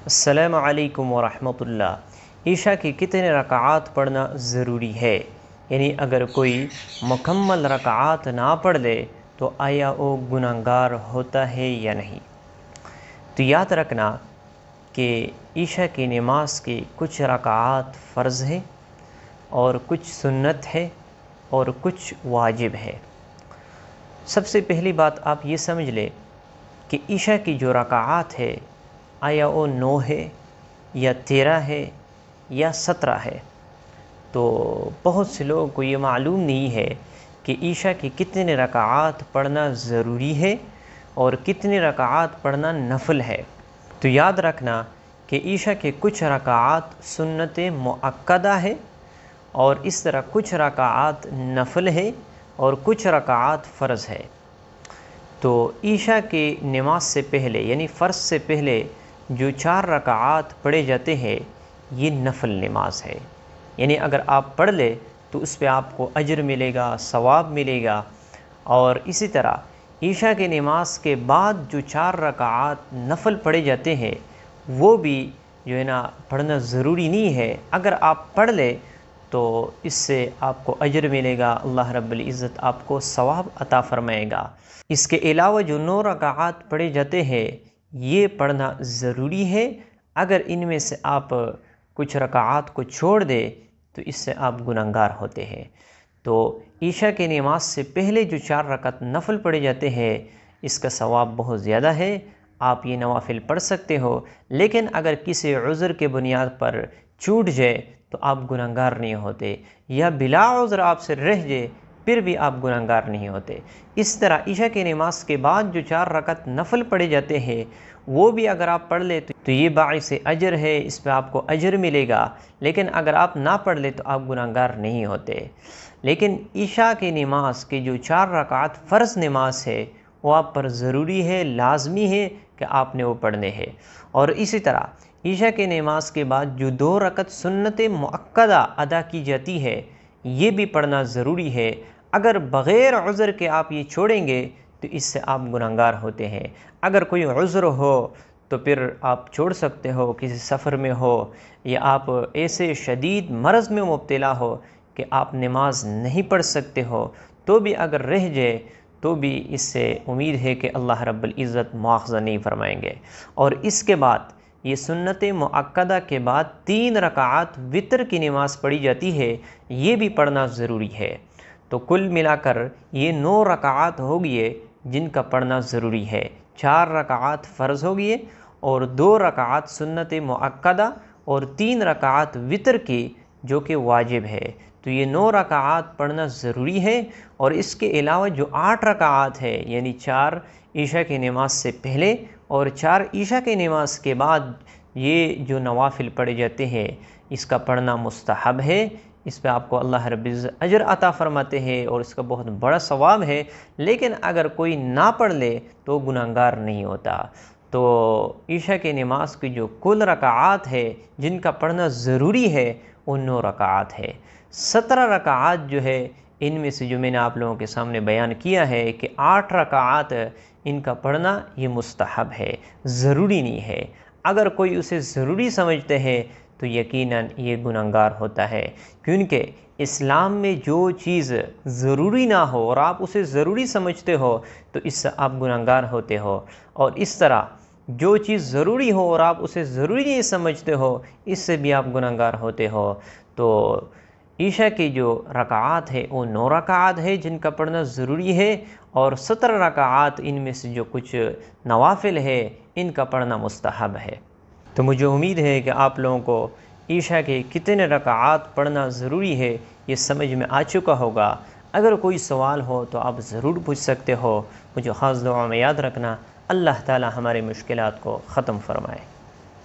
السلام علیکم ورحمۃ اللہ۔ عشاء کی کتنے رکعات پڑھنا ضروری ہے؟ یعنی اگر کوئی مکمل رکعات نہ پڑھ لے تو آیا وہ گناہگار ہوتا ہے یا نہیں؟ تو یاد رکھنا کہ عشاء کی نماز کی کچھ رکعات فرض ہے اور کچھ سنت ہے اور کچھ واجب ہے۔ سب سے پہلی بات آپ یہ سمجھ لیں کہ عشاء کی جو رکعات ہے آیا وہ 9 ہے یا 13 ہے یا 17 ہے۔ تو بہت سے لوگوں کو یہ معلوم نہیں ہے کہ عشاء کی کتنے رکعات پڑھنا ضروری ہے اور کتنے رکعات پڑھنا نفل ہے۔ تو یاد رکھنا کہ عشاء کے کچھ رکعات سنت مؤکدہ ہے اور اس طرح کچھ رکعات نفل ہے اور کچھ رکعات فرض ہے۔ تو عشاء کی نماز سے پہلے یعنی فرض سے پہلے جو 4 رکعات پڑھے جاتے ہیں یہ نفل نماز ہے، یعنی اگر آپ پڑھ لے تو اس پہ آپ کو اجر ملے گا، ثواب ملے گا۔ اور اسی طرح عشاء کی نماز کے بعد جو 4 رکعات نفل پڑھے جاتے ہیں وہ بھی جو ہے نا پڑھنا ضروری نہیں ہے، اگر آپ پڑھ لے تو اس سے آپ کو اجر ملے گا، اللہ رب العزت آپ کو ثواب عطا فرمائے گا۔ اس کے علاوہ جو 9 رکعات پڑھے جاتے ہیں یہ پڑھنا ضروری ہے، اگر ان میں سے آپ کچھ رکعات کو چھوڑ دے تو اس سے آپ گناہگار ہوتے ہیں۔ تو عشاء کی نماز سے پہلے جو 4 رکعت نفل پڑھے جاتے ہیں اس کا ثواب بہت زیادہ ہے، آپ یہ نوافل پڑھ سکتے ہو، لیکن اگر کسی عذر کے بنیاد پر چھوٹ جائے تو آپ گناہگار نہیں ہوتے، یا بلا عذر آپ سے رہ جائے پھر بھی آپ گناہگار نہیں ہوتے۔ اس طرح عشاء کی نماز کے بعد جو 4 رکعت نفل پڑھے جاتے ہیں وہ بھی اگر آپ پڑھ لیں تو یہ باعث اجر ہے، اس پہ آپ کو اجر ملے گا، لیکن اگر آپ نہ پڑھ لیں تو آپ گناہگار نہیں ہوتے۔ لیکن عشاء کی نماز کی جو 4 رکعت فرض نماز ہے وہ آپ پر ضروری ہے، لازمی ہے کہ آپ نے وہ پڑھنے ہیں۔ اور اسی طرح عشاء کی نماز کے بعد جو 2 رکعت سنت مؤکدہ ادا کی جاتی ہے یہ بھی پڑھنا ضروری ہے، اگر بغیر عذر کے آپ یہ چھوڑیں گے تو اس سے آپ گناہگار ہوتے ہیں۔ اگر کوئی عذر ہو تو پھر آپ چھوڑ سکتے ہو، کسی سفر میں ہو یا آپ ایسے شدید مرض میں مبتلا ہو کہ آپ نماز نہیں پڑھ سکتے ہو تو بھی اگر رہ جائے تو بھی اس سے امید ہے کہ اللہ رب العزت مواخذہ نہیں فرمائیں گے۔ اور اس کے بعد یہ سنت مؤکدہ کے بعد 3 رکعات وتر کی نماز پڑھی جاتی ہے، یہ بھی پڑھنا ضروری ہے۔ تو کل ملا کر یہ 9 رکعات ہو گئے جن کا پڑھنا ضروری ہے، 4 رکعات فرض ہو گئے اور 2 رکعات سنت مؤکدہ اور 3 رکعات وتر کی جو کہ واجب ہے۔ تو یہ 9 رکعات پڑھنا ضروری ہے، اور اس کے علاوہ جو 8 رکعات ہے یعنی 4 عشاء کی نماز سے پہلے اور 4 عشاء کی نماز کے بعد یہ جو نوافل پڑھے جاتے ہیں اس کا پڑھنا مستحب ہے، اس پہ آپ کو اللہ رب العزت اجر عطا فرماتے ہیں اور اس کا بہت بڑا ثواب ہے، لیکن اگر کوئی نہ پڑھ لے تو گناہگار نہیں ہوتا۔ تو عشاء کی نماز کی جو کل رکعات ہے جن کا پڑھنا ضروری ہے وہ 9 رکعات ہے۔ 17 رکعات جو ہے ان میں سے جو میں نے آپ لوگوں کے سامنے بیان کیا ہے کہ 8 رکعات ان کا پڑھنا یہ مستحب ہے، ضروری نہیں ہے۔ اگر کوئی اسے ضروری سمجھتے ہیں تو یقیناً یہ گناہگار ہوتا ہے، کیونکہ اسلام میں جو چیز ضروری نہ ہو اور آپ اسے ضروری سمجھتے ہو تو اس سے آپ گناہگار ہوتے ہو، اور اس طرح جو چیز ضروری ہو اور آپ اسے ضروری نہیں سمجھتے ہو اس سے بھی آپ گناہگار ہوتے ہو۔ تو عشاء کی جو رکعات ہے وہ 9 رکعات ہے جن کا پڑھنا ضروری ہے، اور 17 رکعات ان میں سے جو کچھ نوافل ہے ان کا پڑھنا مستحب ہے۔ تو مجھے امید ہے کہ آپ لوگوں کو عشاء کے کتنے رکعات پڑھنا ضروری ہے یہ سمجھ میں آ چکا ہوگا۔ اگر کوئی سوال ہو تو آپ ضرور پوچھ سکتے ہو، مجھے خاص دعا میں یاد رکھنا۔ اللہ تعالی ہمارے مشکلات کو ختم فرمائے۔